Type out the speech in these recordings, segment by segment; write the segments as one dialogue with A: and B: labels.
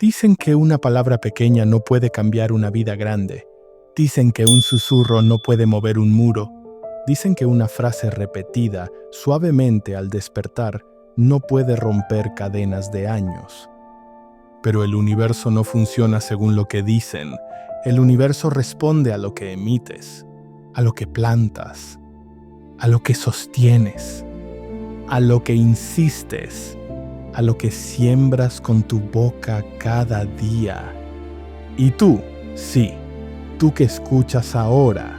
A: Dicen que una palabra pequeña no puede cambiar una vida grande. Dicen que un susurro no puede mover un muro. Dicen que una frase repetida suavemente al despertar no puede romper cadenas de años. Pero el universo no funciona según lo que dicen. El universo responde a lo que emites, a lo que plantas, a lo que sostienes, a lo que insistes, a lo que siembras con tu boca cada día. Y tú, sí, tú que escuchas ahora,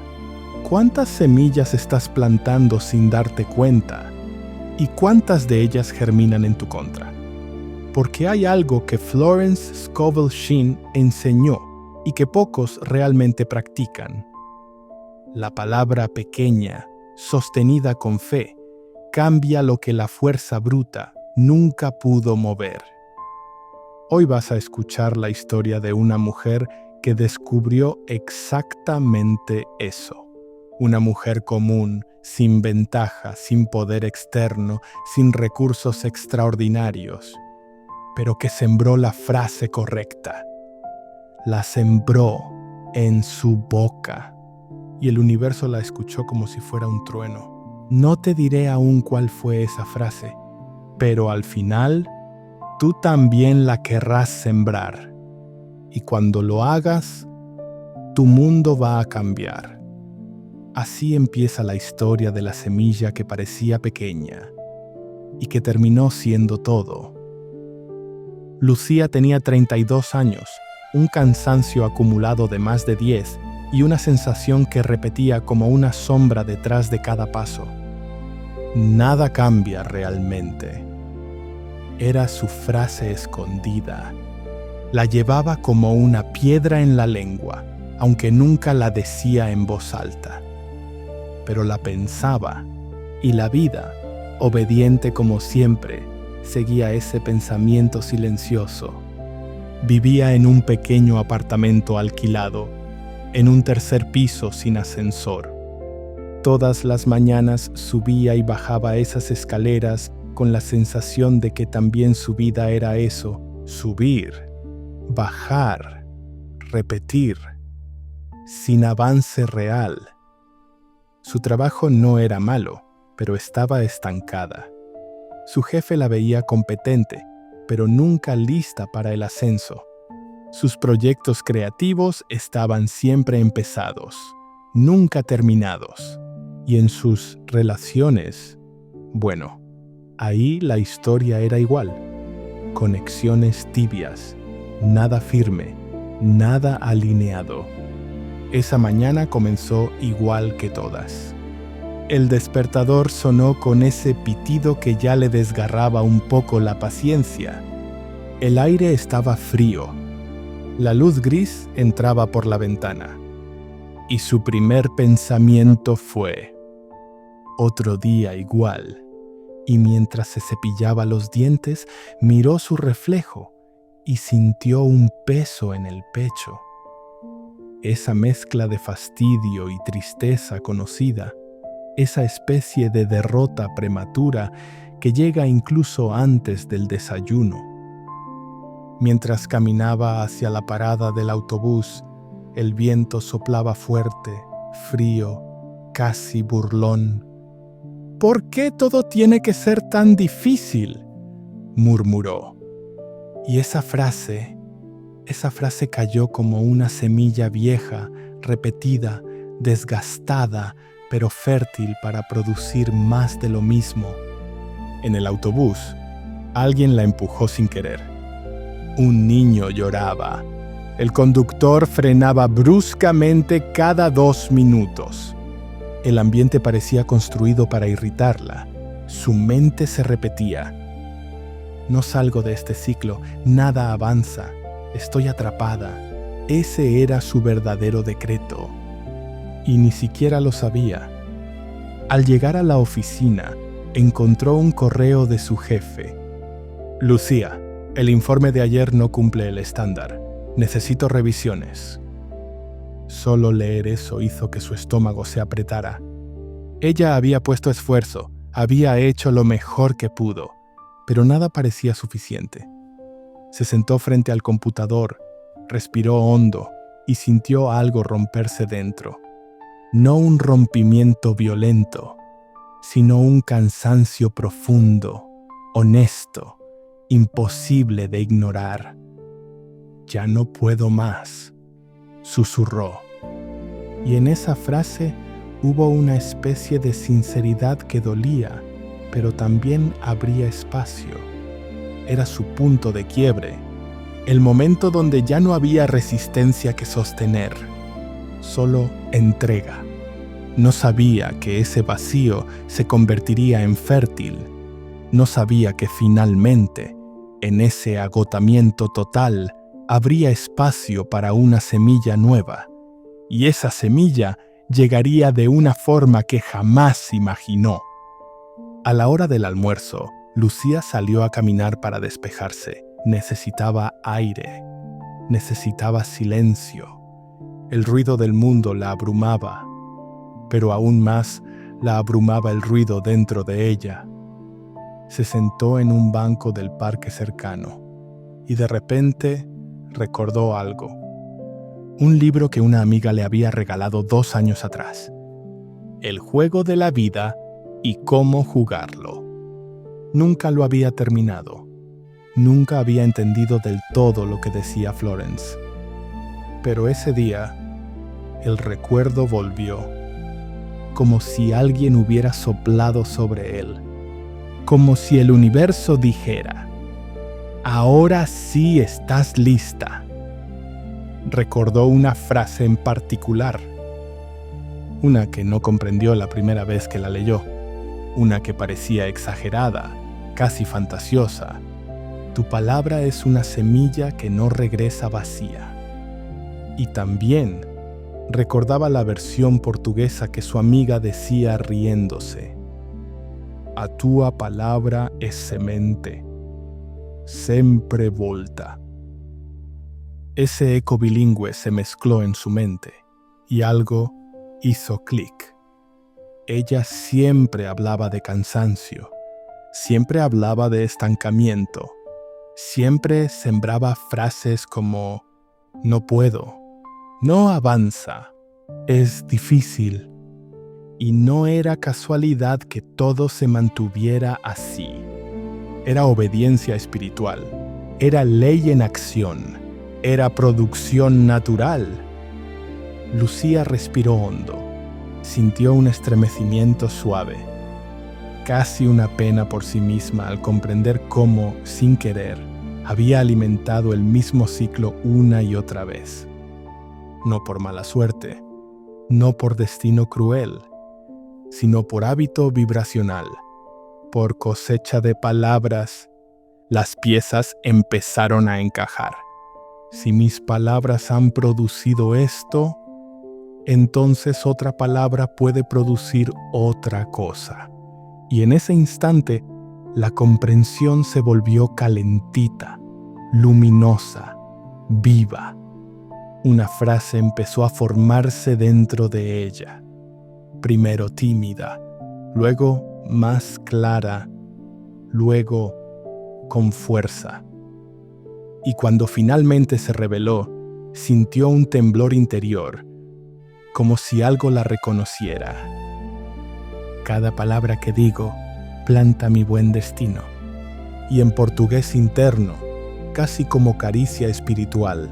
A: ¿cuántas semillas estás plantando sin darte cuenta? ¿Y cuántas de ellas germinan en tu contra? Porque hay algo que Florence Scovel Shinn enseñó y que pocos realmente practican. La palabra pequeña, sostenida con fe, cambia lo que la fuerza bruta nunca pudo mover. Hoy vas a escuchar la historia de una mujer que descubrió exactamente eso. Una mujer común, sin ventaja, sin poder externo, sin recursos extraordinarios, pero que sembró la frase correcta. La sembró en su boca y el universo la escuchó como si fuera un trueno. No te diré aún cuál fue esa frase, pero al final, tú también la querrás sembrar. Y cuando lo hagas, tu mundo va a cambiar. Así empieza la historia de la semilla que parecía pequeña y que terminó siendo todo. Lucía tenía 32 años, un cansancio acumulado de más de 10 y una sensación que repetía como una sombra detrás de cada paso. Nada cambia realmente. Era su frase escondida. La llevaba como una piedra en la lengua, aunque nunca la decía en voz alta. Pero la pensaba, y la vida, obediente como siempre, seguía ese pensamiento silencioso. Vivía en un pequeño apartamento alquilado, en un tercer piso sin ascensor. Todas las mañanas subía y bajaba esas escaleras con la sensación de que también su vida era eso: subir, bajar, repetir, sin avance real. Su trabajo no era malo, pero estaba estancada. Su jefe la veía competente, pero nunca lista para el ascenso. Sus proyectos creativos estaban siempre empezados, nunca terminados. Y en sus relaciones, bueno, ahí la historia era igual. Conexiones tibias, nada firme, nada alineado. Esa mañana comenzó igual que todas. El despertador sonó con ese pitido que ya le desgarraba un poco la paciencia. El aire estaba frío. La luz gris entraba por la ventana. Y su primer pensamiento fue: otro día igual. Y mientras se cepillaba los dientes, miró su reflejo y sintió un peso en el pecho. Esa mezcla de fastidio y tristeza conocida, esa especie de derrota prematura que llega incluso antes del desayuno. Mientras caminaba hacia la parada del autobús, el viento soplaba fuerte, frío, casi burlón. «¿Por qué todo tiene que ser tan difícil?», murmuró. Y esa frase cayó como una semilla vieja, repetida, desgastada, pero fértil para producir más de lo mismo. En el autobús, alguien la empujó sin querer. Un niño lloraba. El conductor frenaba bruscamente cada 2 minutos. El ambiente parecía construido para irritarla. Su mente se repetía: no salgo de este ciclo, nada avanza, estoy atrapada. Ese era su verdadero decreto. Y ni siquiera lo sabía. Al llegar a la oficina, encontró un correo de su jefe. «Lucía, el informe de ayer no cumple el estándar. Necesito revisiones». Solo leer eso hizo que su estómago se apretara. Ella había puesto esfuerzo, había hecho lo mejor que pudo, pero nada parecía suficiente. Se sentó frente al computador, respiró hondo y sintió algo romperse dentro. No un rompimiento violento, sino un cansancio profundo, honesto, imposible de ignorar. «Ya no puedo más», susurró. Y en esa frase hubo una especie de sinceridad que dolía, pero también abría espacio. Era su punto de quiebre, el momento donde ya no había resistencia que sostener, solo entrega. No sabía que ese vacío se convertiría en fértil. No sabía que finalmente, en ese agotamiento total, habría espacio para una semilla nueva. Y esa semilla llegaría de una forma que jamás imaginó. A la hora del almuerzo, Lucía salió a caminar para despejarse. Necesitaba aire, necesitaba silencio. El ruido del mundo la abrumaba, pero aún más la abrumaba el ruido dentro de ella. Se sentó en un banco del parque cercano y de repente recordó algo. Un libro que una amiga le había regalado 2 años atrás. El juego de la vida y cómo jugarlo. Nunca lo había terminado. Nunca había entendido del todo lo que decía Florence. Pero ese día, el recuerdo volvió, como si alguien hubiera soplado sobre él, como si el universo dijera: «Ahora sí estás lista». Recordó una frase en particular, una que no comprendió la primera vez que la leyó, una que parecía exagerada, casi fantasiosa. Tu palabra es una semilla que no regresa vacía. Y también recordaba la versión portuguesa que su amiga decía riéndose: «A tua palavra es semente, sempre volta». Ese eco bilingüe se mezcló en su mente y algo hizo clic. Ella siempre hablaba de cansancio, siempre hablaba de estancamiento, siempre sembraba frases como «no puedo», «no avanza», «es difícil». Y no era casualidad que todo se mantuviera así. Era obediencia espiritual, era ley en acción, era producción natural. Lucía respiró hondo, sintió un estremecimiento suave, casi una pena por sí misma al comprender cómo, sin querer, había alimentado el mismo ciclo una y otra vez. No por mala suerte, no por destino cruel, sino por hábito vibracional, por cosecha de palabras. Las piezas empezaron a encajar. Si mis palabras han producido esto, entonces otra palabra puede producir otra cosa. Y en ese instante, la comprensión se volvió calentita, luminosa, viva. Una frase empezó a formarse dentro de ella. Primero tímida, luego más clara, luego con fuerza. Y cuando finalmente se reveló, sintió un temblor interior, como si algo la reconociera. Cada palabra que digo planta mi buen destino. Y en portugués interno, casi como caricia espiritual,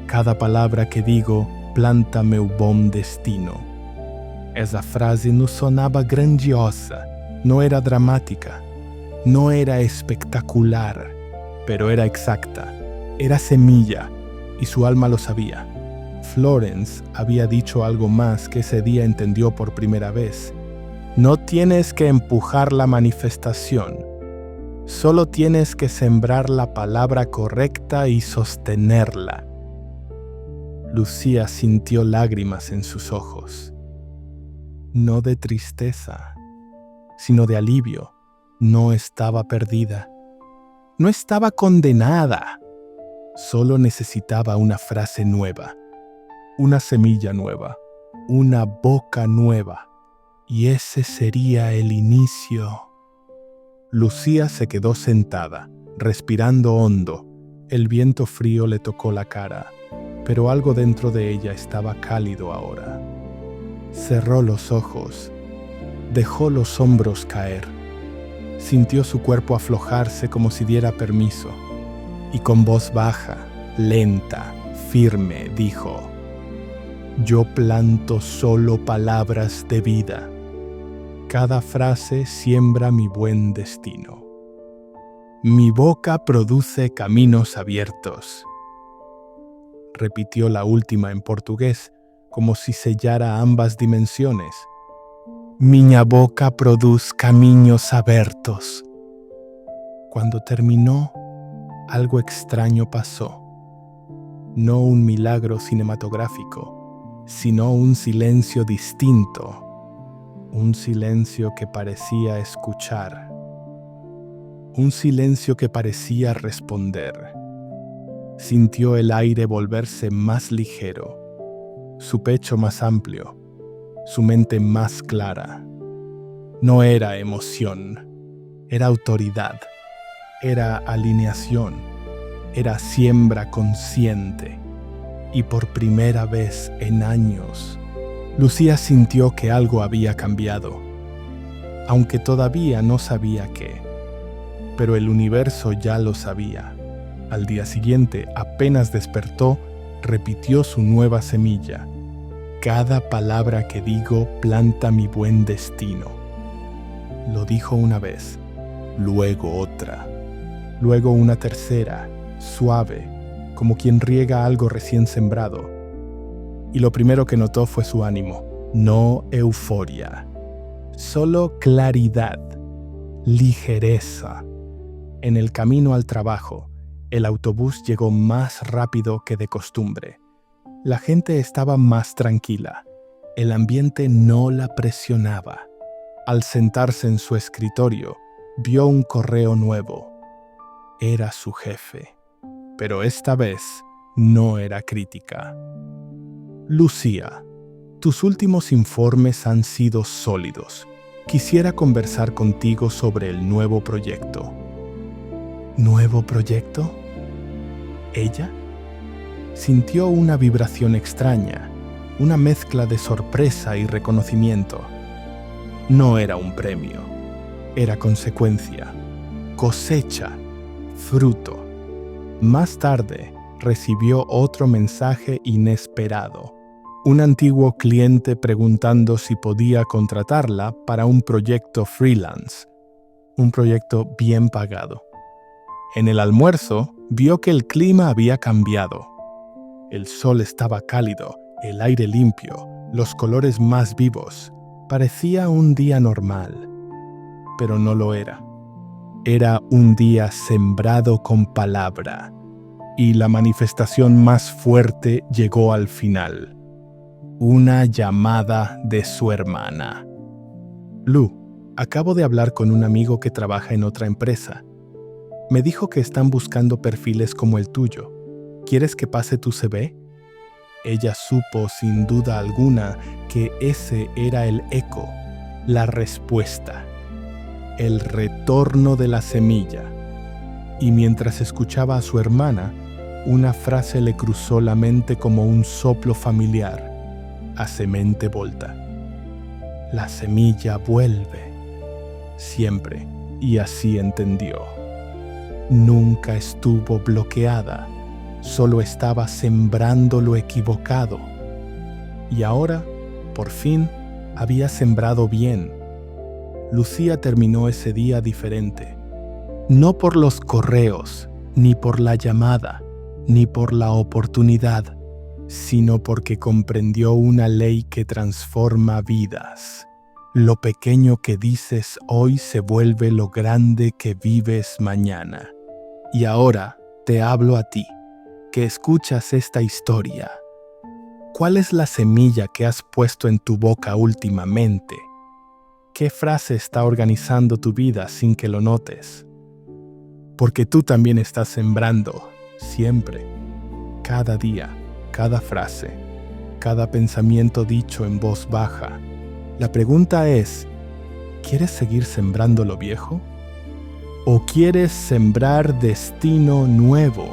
A: cada palabra que digo planta meu bom destino. Esa frase no sonaba grandiosa, no era dramática, no era espectacular, pero era exacta, era semilla, y su alma lo sabía. Florence había dicho algo más que ese día entendió por primera vez. No tienes que empujar la manifestación, solo tienes que sembrar la palabra correcta y sostenerla. Lucía sintió lágrimas en sus ojos, no de tristeza, sino de alivio. No estaba perdida, no estaba condenada, solo necesitaba una frase nueva, una semilla nueva, una boca nueva, y ese sería el inicio. Lucía se quedó sentada, respirando hondo, El viento frío le tocó la cara, pero algo dentro de ella estaba cálido ahora. Cerró los ojos, dejó los hombros caer, sintió su cuerpo aflojarse como si diera permiso, y con voz baja, lenta, firme, dijo: «Yo planto solo palabras de vida. Cada frase siembra mi buen destino. Mi boca produce caminos abiertos». Repitió la última en portugués, como si sellara ambas dimensiones. «Miña boca produz camiños abertos». Cuando terminó, algo extraño pasó. No un milagro cinematográfico, sino un silencio distinto. Un silencio que parecía escuchar. Un silencio que parecía responder. Sintió el aire volverse más ligero, su pecho más amplio, su mente más clara. No era emoción, era autoridad, era alineación, era siembra consciente. Y por primera vez en años, Lucía sintió que algo había cambiado, aunque todavía no sabía qué. Pero el universo ya lo sabía. Al día siguiente, apenas despertó, repitió su nueva semilla. «Cada palabra que digo planta mi buen destino». Lo dijo una vez, luego otra, luego una tercera, suave, como quien riega algo recién sembrado. Y lo primero que notó fue su ánimo, no euforia, solo claridad, ligereza. En el camino al trabajo, el autobús llegó más rápido que de costumbre. La gente estaba más tranquila. El ambiente no la presionaba. Al sentarse en su escritorio, vio un correo nuevo. Era su jefe, pero esta vez no era crítica. «Lucía, tus últimos informes han sido sólidos. Quisiera conversar contigo sobre el nuevo proyecto». ¿Nuevo proyecto? ¿Ella? Sintió una vibración extraña, una mezcla de sorpresa y reconocimiento. No era un premio, era consecuencia, cosecha, fruto. Más tarde, recibió otro mensaje inesperado. Un antiguo cliente preguntando si podía contratarla para un proyecto freelance, un proyecto bien pagado. En el almuerzo, vio que el clima había cambiado. El sol estaba cálido, el aire limpio, los colores más vivos. Parecía un día normal, pero no lo era. Era un día sembrado con palabra, y la manifestación más fuerte llegó al final. Una llamada de su hermana. «Lu, acabo de hablar con un amigo que trabaja en otra empresa. Me dijo que están buscando perfiles como el tuyo. ¿Quieres que pase tu CV?» Ella supo sin duda alguna que ese era el eco, la respuesta, el retorno de la semilla. Y mientras escuchaba a su hermana, una frase le cruzó la mente como un soplo familiar, a semente volta. La semilla vuelve, siempre, y así entendió. Nunca estuvo bloqueada, solo estaba sembrando lo equivocado. Y ahora, por fin, había sembrado bien. Lucía terminó ese día diferente. No por los correos, ni por la llamada, ni por la oportunidad, sino porque comprendió una ley que transforma vidas. Lo pequeño que dices hoy se vuelve lo grande que vives mañana. Y ahora te hablo a ti, que escuchas esta historia. ¿Cuál es la semilla que has puesto en tu boca últimamente? ¿Qué frase está organizando tu vida sin que lo notes? Porque tú también estás sembrando, siempre, cada día, cada frase, cada pensamiento dicho en voz baja. La pregunta es, ¿quieres seguir sembrando lo viejo? ¿O quieres sembrar destino nuevo?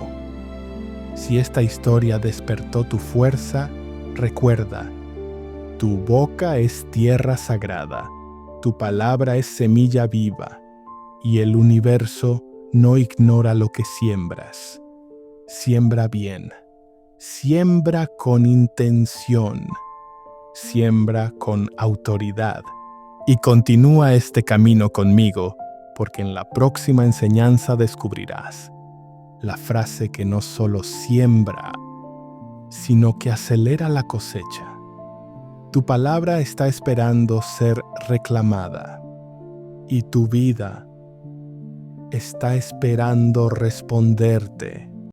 A: Si esta historia despertó tu fuerza, recuerda, tu boca es tierra sagrada, tu palabra es semilla viva, y el universo no ignora lo que siembras. Siembra bien, siembra con intención, siembra con autoridad, y continúa este camino conmigo, porque en la próxima enseñanza descubrirás la frase que no solo siembra, sino que acelera la cosecha. Tu palabra está esperando ser reclamada y tu vida está esperando responderte.